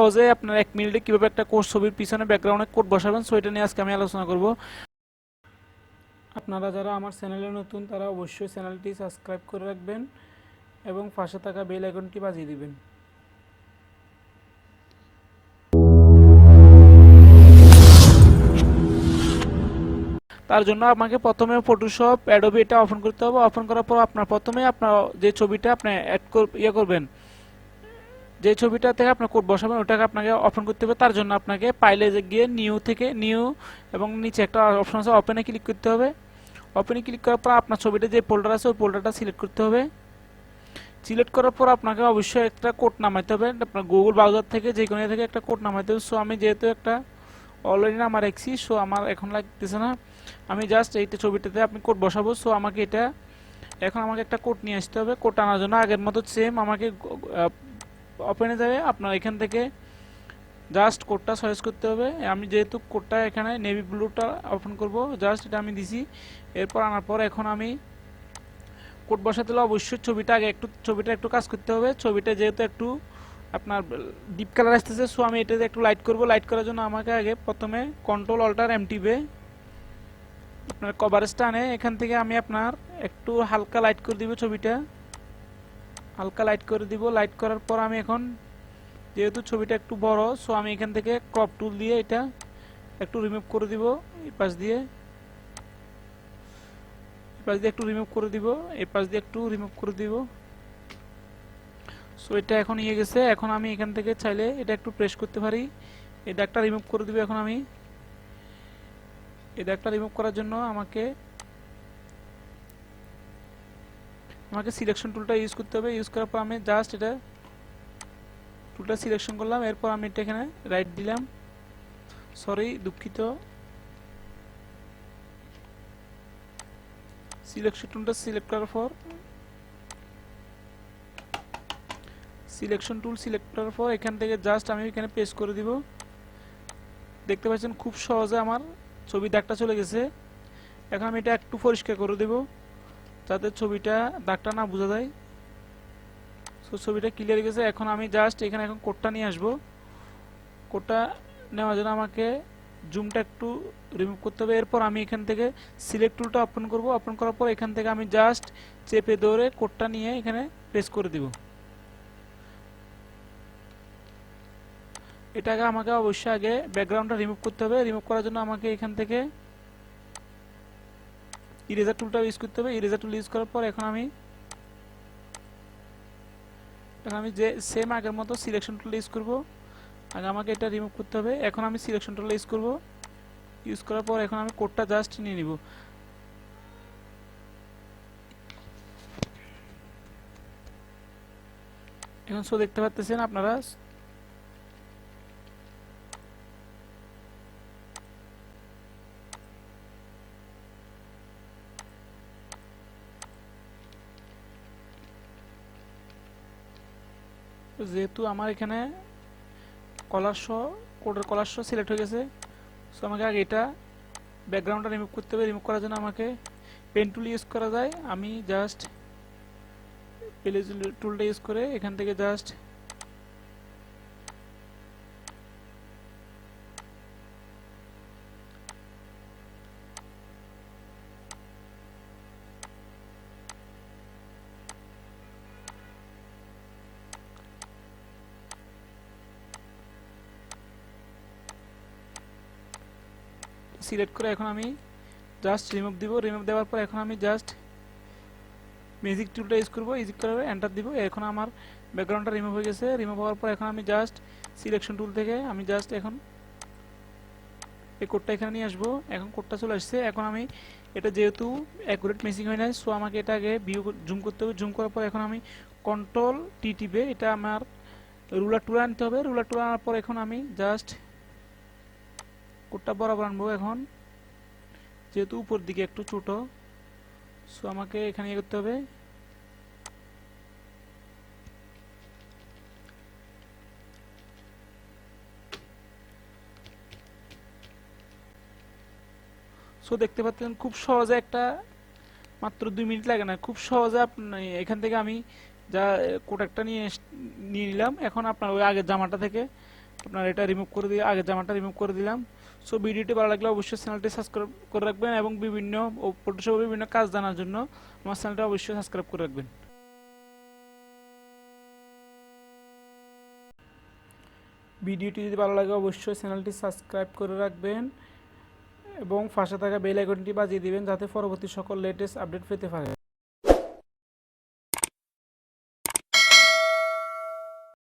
সহজে আপনার 1 মিনিটে কিভাবে একটা কোড ছবির পিছনে ব্যাকগ্রাউন্ডে কোড বসাবেন, সো এটা নিয়ে আজকে আমি আলোচনা করব। আপনারা যারা আমার চ্যানেলে নতুন তারা অবশ্যই চ্যানেলটি সাবস্ক্রাইব করে রাখবেন এবং পাশে থাকা বেল আইকনটি বাজিয়ে দিবেন। তার জন্য আমাকে প্রথমে ফটোশপ অ্যাডোবি এটা ওপেন করতে হবে। ওপেন করার পর আপনার প্রথমে আপনার যে ছবিটা আপনি করবেন, যে ছবিটা থেকে আপনার কোড বসাবেন ওটাকে আপনাকে ওপেন করতে হবে। তার জন্য আপনাকে ফাইলে গিয়ে নিউ এবং নিচে একটা অপশন আছে ওপেনে ক্লিক করতে হবে। ওপেনে ক্লিক করার পর আপনার ছবিটা যে ফোল্ডার আছে ওই ফোল্ডারটা সিলেক্ট করতে হবে। সিলেক্ট করার পর আপনাকে অবশ্যই একটা কোড নামাইতে হবে, আপনার গুগল ব্রাউজার থেকে যে কোনো থেকে একটা কোড নামাইতে হবে। সো আমি যেহেতু একটা অলরেডি নামা রাখছি, সো আমার এখন লাগতেছে না, আমি জাস্ট এইটা ছবিটাতে আপনি কোড বসাবো। সো আমাকে এখন আমাকে একটা কোড নিয়ে আসতে হবে। কোড আনার জন্য আগের মতো সেম আমাকে ওপেনে যাবে, আপনার এখান থেকে জাস্ট কোডটা সার্চ করতে হবে। আমি যেহেতু কোডটা এখানে নেভি ব্লুটা ওপেন করব, জাস্ট এটা আমি দিছি। এরপর আনার পর এখন আমি কোড বসাতে হলে অবশ্যই ছবিটা একটু কাজ করতে হবে। ছবিটা যেহেতু একটু আপনার ডিপ কালার আসতেছে, সো আমি এটাতে একটু লাইট করব। লাইট করার জন্য আমাকে আগে প্রথমে কন্ট্রোল অল্টার এম টিপে আপনার কভারেজটা আনে, এখান থেকে আমি আপনার একটু হালকা লাইট করে দিব, ছবিটা হালকা লাইট করে দিব। লাইট করার পর আমি এখন যেহেতু ছবিটা একটু বড়, সো আমি এখান থেকে ক্রপ টুল দিয়ে এটা একটু রিমুভ করে দিব। এই পাশ দিয়ে একটু রিমুভ করে দিব, এই পাশ দিয়ে একটু রিমুভ করে দিব। সো এটা এখন ইয়ে গেছে। এখন আমি এখান থেকে চাইলে এটা একটু প্রেস করতে পারি, এটা একটা রিমুভ করে দিব। এখন আমি এটা একটা রিমুভ করার জন্য আমাকে সিলেকশন টুলটা ইউজ করতে হবে। ইউজ করার পর আমি জাস্ট এটা টুলটা সিলেকশন করলাম। এরপর আমি এটা এখানে রাইট দিলাম, সরি দুঃখিত, সিলেকশন টুলটা সিলেক্ট করার পর এখান থেকে জাস্ট আমি এখানে পেস্ট করে দিব। দেখতে পাচ্ছেন খুব সহজে আমার ছবি দাগটা চলে গেছে। এখন আমি এটা একটু পরিষ্কার করে দেব যাতে ছবিটা দাগটা না বোঝা যায়। সো ছবিটা ক্লিয়ার গেছে। এখন আমি জাস্ট এখানে এখন কোডটা নিয়ে আসবো। কোডটা নেওয়ার জন্য আমাকে জুমটা একটু রিমুভ করতে হবে। এরপর আমি এখান থেকে সিলেক্ট টুলটা ওপেন করব। ওপেন করার পর এখান থেকে আমি জাস্ট চেপে ধরে কোডটা নিয়ে এখানে পেস্ট করে দিব। এটাকে আমাকে অবশ্যই আগে ব্যাকগ্রাউন্ডটা রিমুভ করতে হবে। রিমুভ করার জন্য আমাকে এখান থেকে ইরেজার টুলটা ইউজ করতে হবে। ইরেজার টুল ইউজ করার পর এখন আমি যে সেম আগের মতো সিলেকশন টুল ইউজ করব। আগে আমাকে এটা রিমুভ করতে হবে। এখন আমি সিলেকশন টুল ইউজ করব। ইউজ করার পর এখন আমি কোডটা জাস্ট নিয়ে নিব। এখন সো দেখতে পাচ্ছেন আপনারা যেহেতু আমার এখানে কোডের কলার শো সিলেক্ট হয়ে গেছে, সো আমাকে আগে এটা ব্যাকগ্রাউন্ডটা রিমুভ করতে হবে। রিমুভ করার জন্য আমাকে পেন টুল ইউজ করা যায়। আমি জাস্ট পেন টুলটা ইউজ করে এখান থেকে জাস্ট সিলেক্ট করে এখন আমি জাস্ট রিমুভ দিব। রিমুভ দেওয়ার পর এখন আমি জাস্ট ম্যাজিক টুলটা ইউজ করবো। ইউজ করে এন্টার দিব। এখন আমার ব্যাকগ্রাউন্ডটা রিমুভ হয়ে গেছে। রিমুভ হওয়ার পর এখন আমি জাস্ট সিলেকশন টুল থেকে আমি জাস্ট এখন এই কোডটা এখানে নিয়ে আসবো। এখন কোডটা চলে আসছে। এখন আমি এটা যেহেতু অ্যাকুরেট ম্যাচিং হয় না, সো আমাকে এটা আগে ভিউ জুম করতে হবে। জুম করার পর এখন আমি কন্ট্রোল টি টিপে এটা আমার রুলার টুল আনতে হবে। রুলার টুল আনার পর এখন আমি জাস্ট কোডটা বরাবর আনবো। এখন যেহেতু উপর দিকে একটু ছোট, সো আমাকে এখানে ইয়ে করতে হবে। সো দেখতে পাচ্ছেন খুব সহজে একটা মাত্র 2 মিনিট লাগে না, খুব সহজে আপনি এখান থেকে আমি যা কোড একটা নিয়ে নিলাম। এখন আপনার ওই আগের জামাটা থেকে আপনার এটা রিমুভ করে দিয়ে আগের জামাটা রিমুভ করে দিলাম। সো ভিডিওটি ভালো লাগলে অবশ্যই চ্যানেলটি সাবস্ক্রাইব করে রাখবেন এবং বিভিন্ন ফটোশপের বিভিন্ন কাজ জানার জন্য আমার চ্যানেলটা অবশ্যই সাবস্ক্রাইব করে রাখবেন। ভিডিওটি যদি ভালো লাগে অবশ্যই চ্যানেলটি সাবস্ক্রাইব করে রাখবেন এবং পাশে থাকা বেল আইকনটি বাজিয়ে দিবেন যাতে পরবর্তী সকল লেটেস্ট আপডেট পেতে পারেন।